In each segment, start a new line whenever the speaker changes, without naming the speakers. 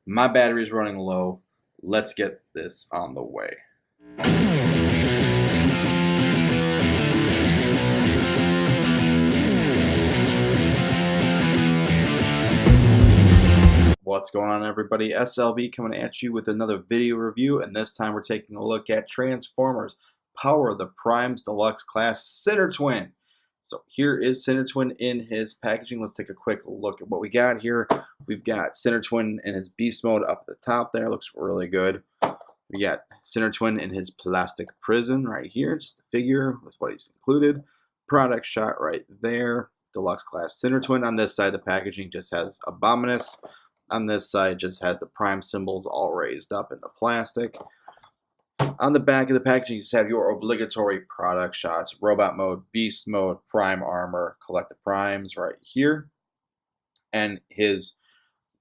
My battery's running low. Let's get this on the way. What's going on, everybody? S.L.B coming at you with another video review, and this time we're taking a look at Transformers Power of the Primes Deluxe Class Sinnertwin. So here is Sinnertwin in his packaging. Let's take a quick look at what we got here. We've got Sinnertwin in his beast mode up at the top there. Looks really good. We got Sinnertwin in his plastic prison right here. Just the figure with what he's included. Product shot right there. Deluxe Class Sinnertwin. On this side of the packaging just has Abominus. On this side just has the prime symbols all raised up in the plastic. On the back of the packaging you just have your obligatory product shots. Robot mode, beast mode, prime armor, collect the primes right here. And his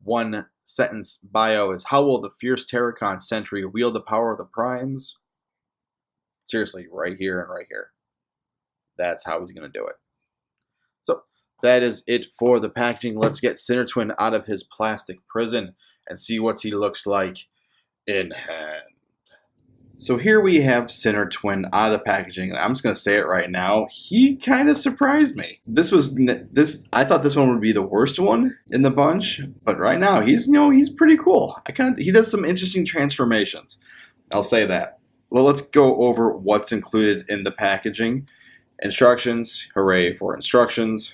one sentence bio is, how will the fierce Terracon Sentry wield the power of the primes? Seriously, right here and right here. That's how he's going to do it. So that is it for the packaging. Let's get Sinnertwin out of his plastic prison and see what he looks like in hand. So here we have Sinnertwin out of the packaging, and I'm just going to say it right now. He kind of surprised me. I thought this one would be the worst one in the bunch, but right now he's pretty cool. He does some interesting transformations. I'll say that. Well, let's go over what's included in the packaging. Instructions, hooray for instructions.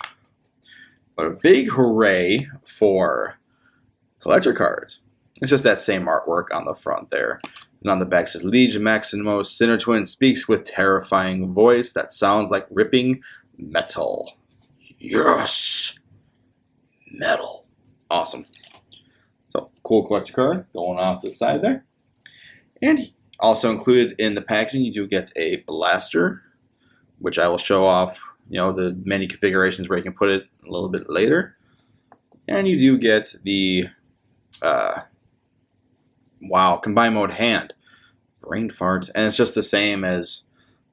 But a big hooray for collector cards. It's just that same artwork on the front there. And on the back it says, Legion Maximus Sinnertwin speaks with terrifying voice that sounds like ripping metal. Yes! Metal. Awesome. So, cool collector card going off to the side there. And also included in the packaging, you do get a blaster, which I will show off, the many configurations where you can put it a little bit later. And you do get the combined mode hand. Brain fart. And it's just the same as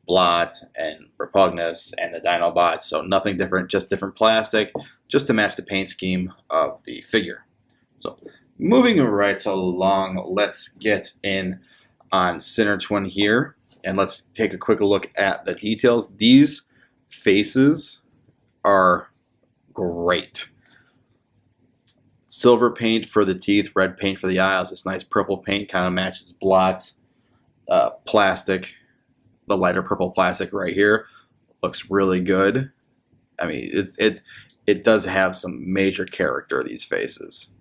Blot and Repugnus and the Dinobots, so nothing different, just different plastic, just to match the paint scheme of the figure. So moving right along, let's get in on Sinnertwin here, and let's take a quick look at the details. These faces are great. Silver paint for the teeth, red paint for the eyes. This nice purple paint kind of matches Blot's plastic. The lighter purple plastic right here looks really good. I mean, it does have some major character, these faces.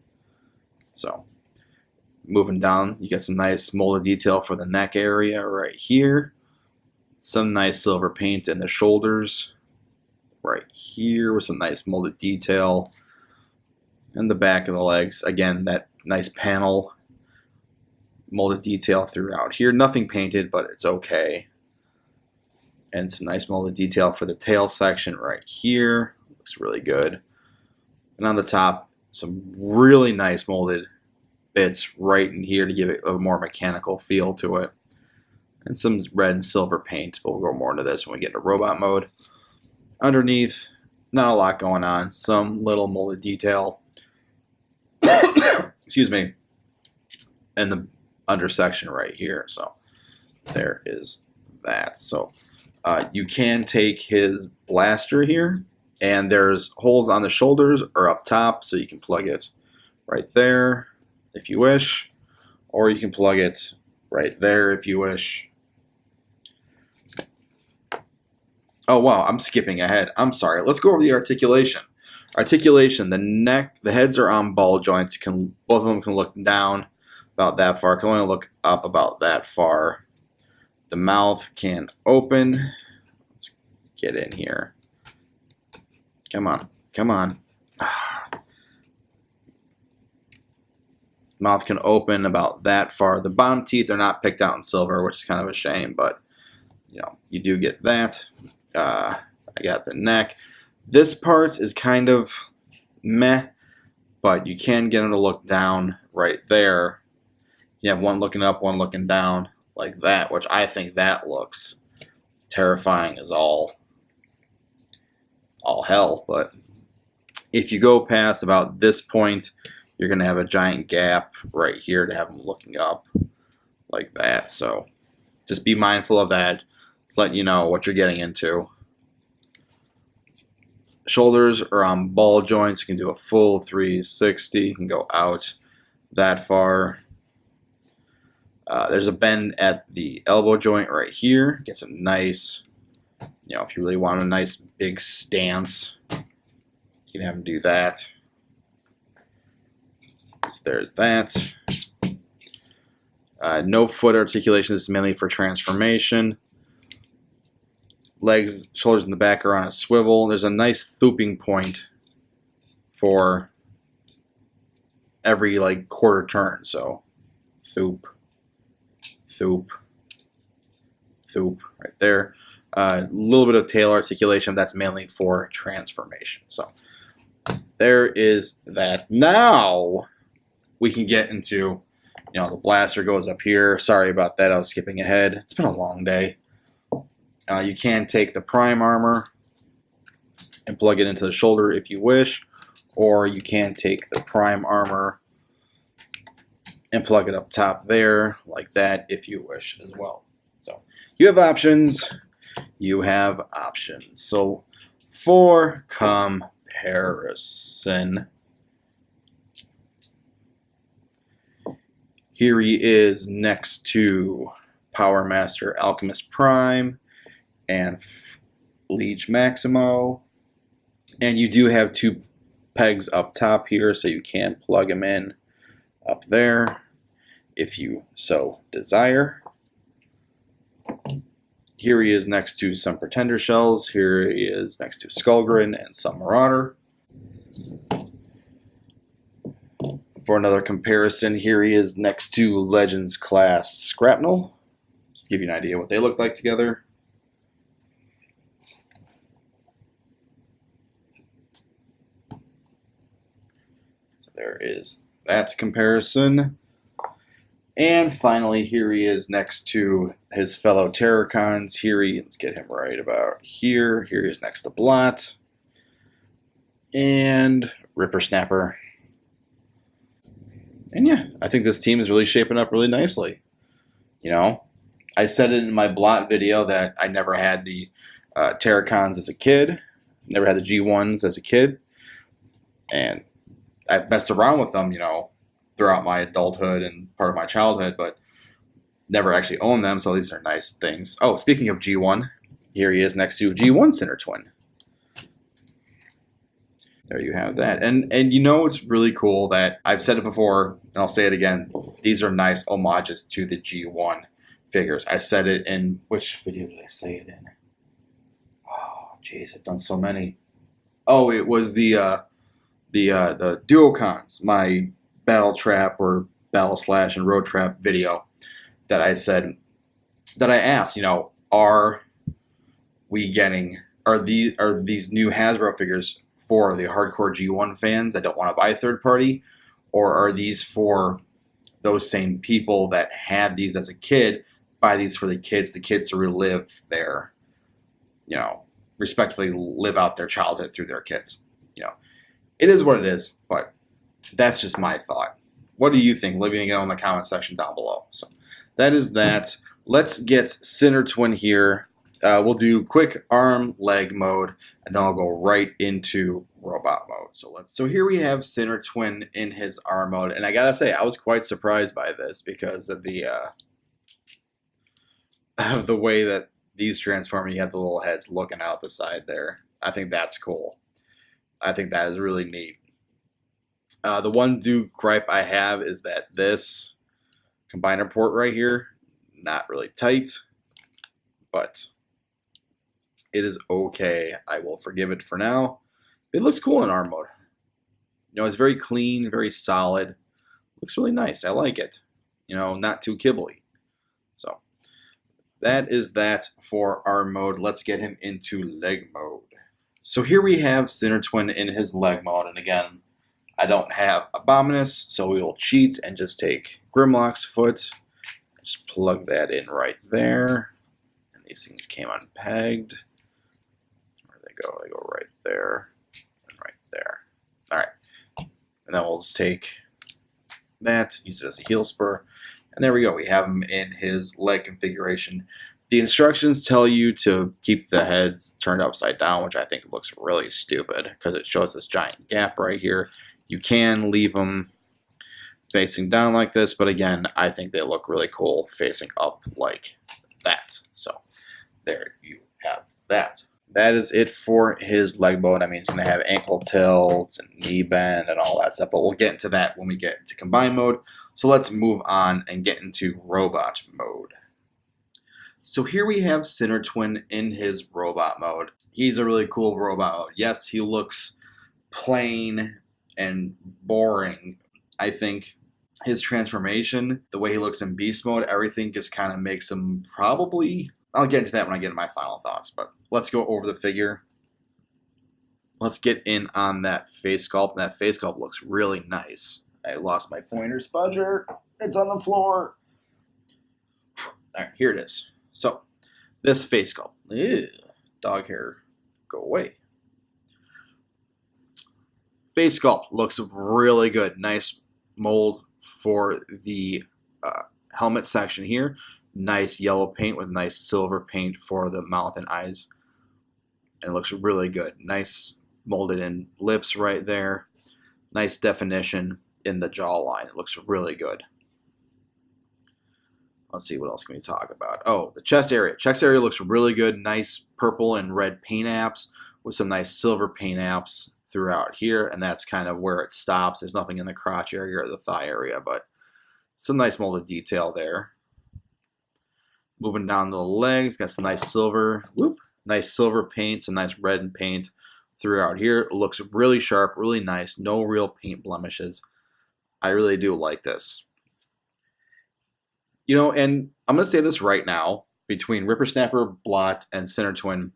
So moving down, you get some nice molded detail for the neck area right here. Some nice silver paint in the shoulders right here with some nice molded detail. And the back of the legs, again, that nice panel molded detail throughout here. Nothing painted, but it's okay. And some nice molded detail for the tail section right here. Looks really good. And on the top, some really nice molded bits right in here to give it a more mechanical feel to it. And some red and silver paint, but we'll go more into this when we get into robot mode. Underneath, not a lot going on. Some little molded detail. Excuse me. And the under section right here. So there is that. So you can take his blaster here, and there's holes on the shoulders or up top, so you can plug it right there if you wish, or you can plug it right there if you wish. Oh wow, I'm skipping ahead. I'm sorry. Let's go over the articulation. Articulation, the heads are on ball joints. Both of them can look down about that far. Can only look up about that far. The mouth can open. Let's get in here. Come on, come on. Mouth can open about that far. The bottom teeth are not picked out in silver, which is kind of a shame, but you do get that. I got the neck. This part is kind of meh, but you can get them to look down right there. You have one looking up, one looking down like that, which I think that looks terrifying as all hell. But if you go past about this point, you're going to have a giant gap right here to have them looking up like that. So just be mindful of that. Just let you know what you're getting into. Shoulders are on ball joints. You can do a full 360. You can go out that far. There's a bend at the elbow joint right here. Get some nice, if you really want a nice big stance, you can have them do that. So there's that. No foot articulation. This is mainly for transformation. Legs, shoulders in the back are on a swivel. There's a nice thooping point for every quarter turn. So thoop, thoop, thoop right there. A little bit of tail articulation. That's mainly for transformation. So there is that. Now we can get into, the blaster goes up here. Sorry about that. I was skipping ahead. It's been a long day. You can take the prime armor and plug it into the shoulder if you wish, or you can take the prime armor and plug it up top there like that if you wish as well. So you have options. You have options. So for comparison, here he is next to Power Master Alchemist Prime and Liege Maximo, and you do have two pegs up top here, so you can plug them in up there if you so desire. Here he is next to some Pretender Shells. Here he is next to Skullgrin and some Marauder. For another comparison, here he is next to Legends class Scrapnel. Just to give you an idea what they look like together. There is that comparison. And finally, here he is next to his fellow Terracons. Let's get him right about here. Here he is next to Blot and Ripper Snapper. And yeah, I think this team is really shaping up really nicely. I said it in my Blot video that I never had the Terracons as a kid. Never had the G1s as a kid. And I've messed around with them, throughout my adulthood and part of my childhood, but never actually owned them, so these are nice things. Oh, speaking of G1, here he is next to G1 Sinnertwin. There you have that. And it's really cool that I've said it before, and I'll say it again, these are nice homages to the G1 figures. I said it in, which video did I say it in? Oh, jeez, I've done so many. Oh, it was the Duocons, my Battle Trap or Battle Slash and Road Trap video that I said, that I asked, are these new Hasbro figures for the hardcore G1 fans that don't want to buy third party, or are these for those same people that had these as a kid, buy these for the kids to relive their, respectfully live out their childhood through their kids. It is what it is, but that's just my thought. What do you think? Leave it in the comment section down below. So that is that. Let's get Sinnertwin here. We'll do quick arm leg mode, and then I'll go right into robot mode. So here we have Sinnertwin in his arm mode, and I gotta say I was quite surprised by this because of the way that these transform. You have the little heads looking out the side there. I think that's cool. I think that is really neat. The one gripe I have is that this combiner port right here, not really tight, but it is okay. I will forgive it for now. It looks cool in arm mode. It's very clean, very solid. Looks really nice. I like it. Not too kibbly. So that is that for arm mode. Let's get him into leg mode. So here we have Sinnertwin in his leg mode, and again, I don't have Abominus, so we will cheat and just take Grimlock's foot. Just plug that in right there. And these things came unpegged. Where do they go? They go right there and right there. All right. And then we'll just take that, use it as a heel spur. And there we go. We have him in his leg configuration. The instructions tell you to keep the heads turned upside down, which I think looks really stupid because it shows this giant gap right here. You can leave them facing down like this, but again, I think they look really cool facing up like that. So there you have that. That is it for his leg bone. I mean, he's going to have ankle tilts and knee bend and all that stuff, but we'll get into that when we get into combine mode. So let's move on and get into robot mode. So here we have Sinnertwin in his robot mode. He's a really cool robot mode. Yes, he looks plain and boring. I think his transformation, the way he looks in beast mode, everything just kind of makes him probably... I'll get into that when I get into my final thoughts, but let's go over the figure. Let's get in on that face sculpt. That face sculpt looks really nice. I lost my pointer spudger. It's on the floor. All right, here it is. So, this face sculpt. Ew, dog hair, go away. Face sculpt looks really good. Nice mold for the helmet section here. Nice yellow paint with nice silver paint for the mouth and eyes. And it looks really good. Nice molded in lips right there. Nice definition in the jawline. It looks really good. Let's see, what else can we talk about? Oh, the chest area. Chest area looks really good. Nice purple and red paint apps with some nice silver paint apps throughout here. And that's kind of where it stops. There's nothing in the crotch area or the thigh area, but some nice molded detail there. Moving down to the legs, got some nice silver, nice silver paint, some nice red paint throughout here. It looks really sharp, really nice. No real paint blemishes. I really do like this. You know, and I'm going to say this right now, between Ripper Snapper, Blot, and Sinnertwin,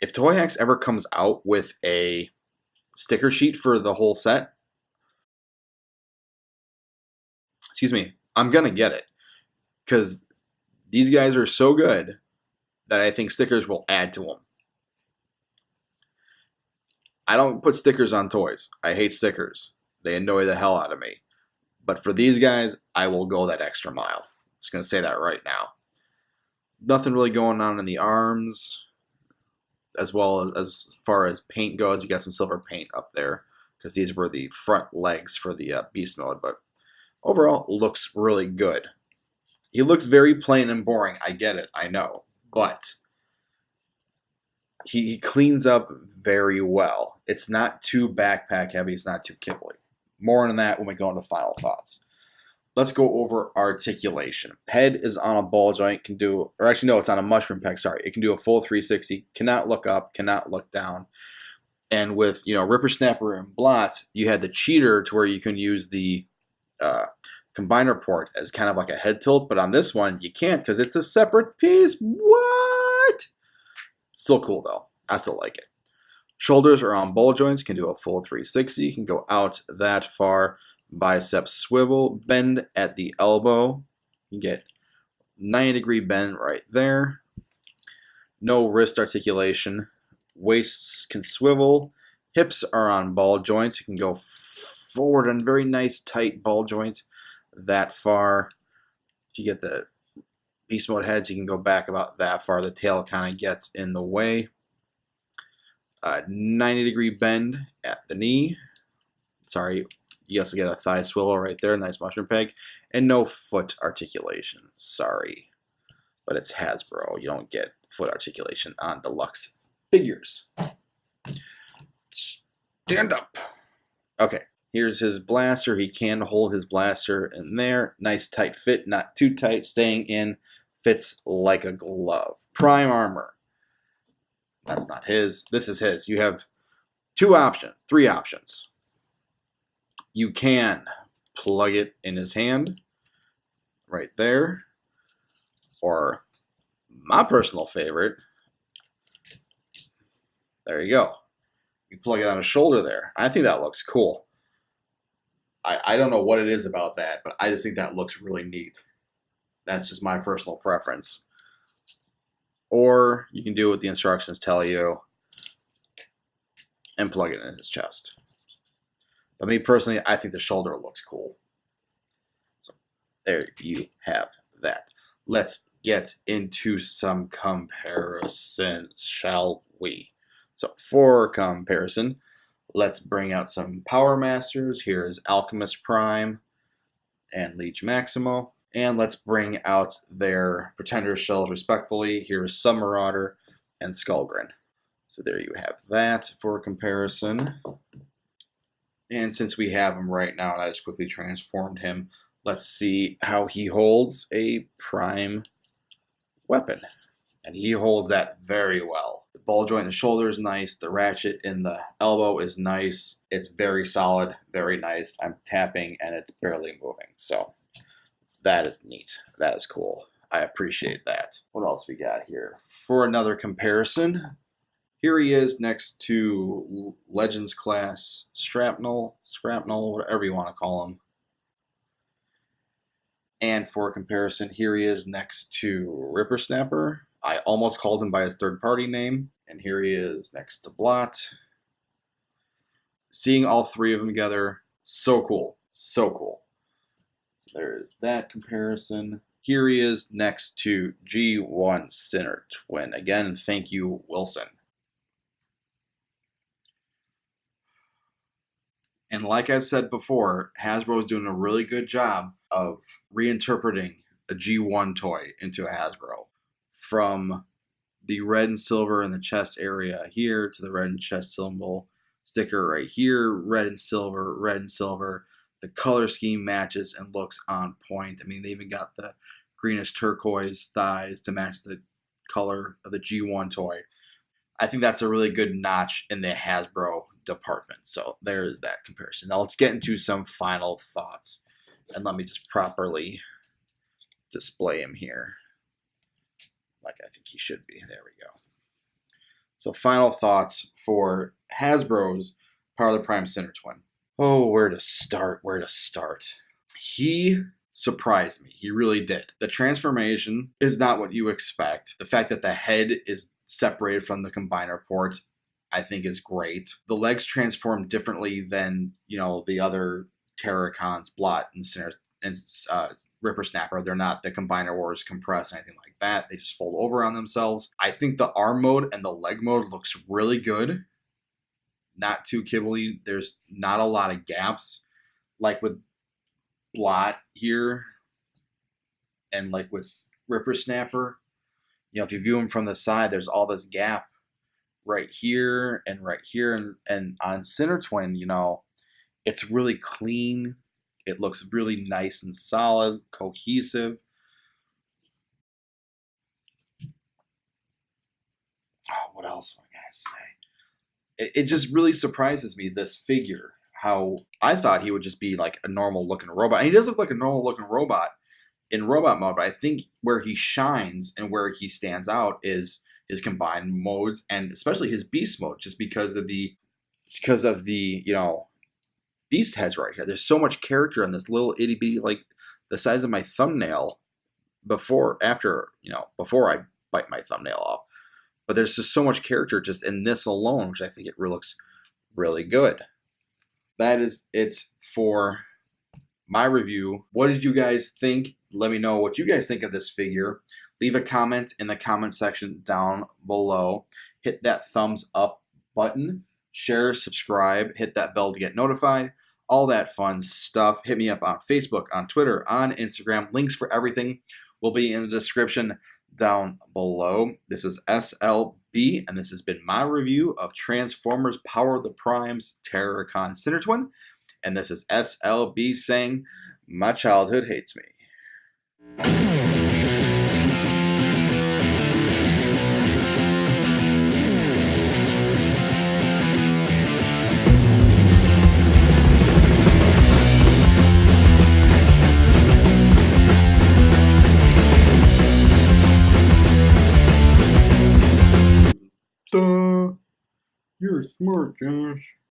if Toy Hacks ever comes out with a sticker sheet for the whole set, excuse me, I'm going to get it. Because these guys are so good that I think stickers will add to them. I don't put stickers on toys. I hate stickers. They annoy the hell out of me. But for these guys, I will go that extra mile. I'm just going to say that right now. Nothing really going on in the arms. As well as far as paint goes, you got some silver paint up there. Because these were the front legs for the beast mode. But overall, looks really good. He looks very plain and boring. I get it. I know. But he cleans up very well. It's not too backpack heavy. It's not too kibbly. More on that when we go into final thoughts. Let's go over articulation. Head is on a ball joint. Can do, or actually no, it's on a mushroom peg. Sorry, it can do a full 360. Cannot look up. Cannot look down. And with Ripper Snapper and Blot, you had the cheater to where you can use the combiner port as kind of like a head tilt, but on this one you can't because it's a separate piece. What? Still cool though. I still like it. Shoulders are on ball joints, can do a full 360, you can go out that far. Bicep swivel, bend at the elbow. You get 90-degree bend right there. No wrist articulation. Waists can swivel. Hips are on ball joints. You can go forward on very nice tight ball joints that far. If you get the beast mode heads, you can go back about that far. The tail kind of gets in the way. 90-degree bend at the knee. Sorry, you also get a thigh swivel right there. Nice mushroom peg. And no foot articulation. Sorry. But it's Hasbro. You don't get foot articulation on deluxe figures. Stand up. Okay. Here's his blaster. He can hold his blaster in there. Nice tight fit. Not too tight. Staying in. Fits like a glove. Prime armor. That's not his. This is his. You have three options. You can plug it in his hand. Right there. Or my personal favorite. There you go. You plug it on his shoulder there. I think that looks cool. I don't know what it is about that, but I just think that looks really neat. That's just my personal preference. Or you can do what the instructions tell you and plug it in his chest. But me personally, I think the shoulder looks cool. there you have that. Let's get into some comparisons, shall we? So for comparison, let's bring out some Power Masters. Here's Alchemist Prime and Leech Maximo. And let's bring out their Pretender shells respectfully. Here's Submarauder and Skullgrin. So there you have that for comparison. And since we have him right now, and I just quickly transformed him, let's see how he holds a prime weapon. And he holds that very well. The ball joint in the shoulder is nice. The ratchet in the elbow is nice. It's very solid, very nice. I'm tapping and it's barely moving. So that is neat. That is cool. I appreciate that. What else we got here? For another comparison, here he is next to Legends Class Shrapnel, whatever you want to call him. And for comparison, here he is next to Ripper Snapper. I almost called him by his third-party name. And here he is next to Blot. Seeing all three of them together, so cool. So cool. So there's that comparison. Here he is next to G1 Sinnertwin. Again, thank you, Wilson. And like I've said before, Hasbro is doing a really good job of reinterpreting a G1 toy into a Hasbro. From the red and silver in the chest area here to the red and chest symbol sticker right here, red and silver, red and silver. The color scheme matches and looks on point. I mean, they even got the greenish turquoise thighs to match the color of the G1 toy. I think that's a really good notch in the Hasbro department. So there is that comparison. Now let's get into some final thoughts. And let me just properly display him here, like I think he should be. There we go. So final thoughts for Hasbro's Power of the Prime Sinnertwin. Oh, where to start? Where to start? He surprised me. He really did. The transformation is not what you expect. The fact that the head is separated from the combiner port, I think is great. The legs transform differently than, you know, the other Terracons, Blot and Sinner and Ripper Snapper. They're not the combiner wars compressed, anything like that. They just fold over on themselves. I think the arm mode and the leg mode looks really good. Not too kibbly. There's not a lot of gaps, like with Blot here, and like with Ripper Snapper. You know, if you view them from the side, there's all this gap right here and right here, and on Sinnertwin, you know, it's really clean. It looks really nice and solid, cohesive. Oh, what else am I gonna say? It just really surprises me, this figure. How I thought he would just be like a normal looking robot. And he does look like a normal looking robot in robot mode, but I think where he shines and where he stands out is his combined modes, and especially his beast mode, just because of the you know, beast heads right here. There's so much character in this little itty bitty, like the size of my thumbnail before I bite my thumbnail off. But there's just so much character just in this alone, which I think it looks really good. That is it for my review. What did you guys think? Let me know what you guys think of this figure. Leave a comment in the comment section down below. Hit that thumbs up button. Share, subscribe, hit that bell to get notified. All that fun stuff. Hit me up on Facebook, on Twitter, on Instagram. Links for everything will be in the description down below. This is S.L.B, and this has been my review of Transformers Power of the Primes Terracon Sinnertwin. And this is S.L.B saying, my childhood hates me. You're smart, Josh.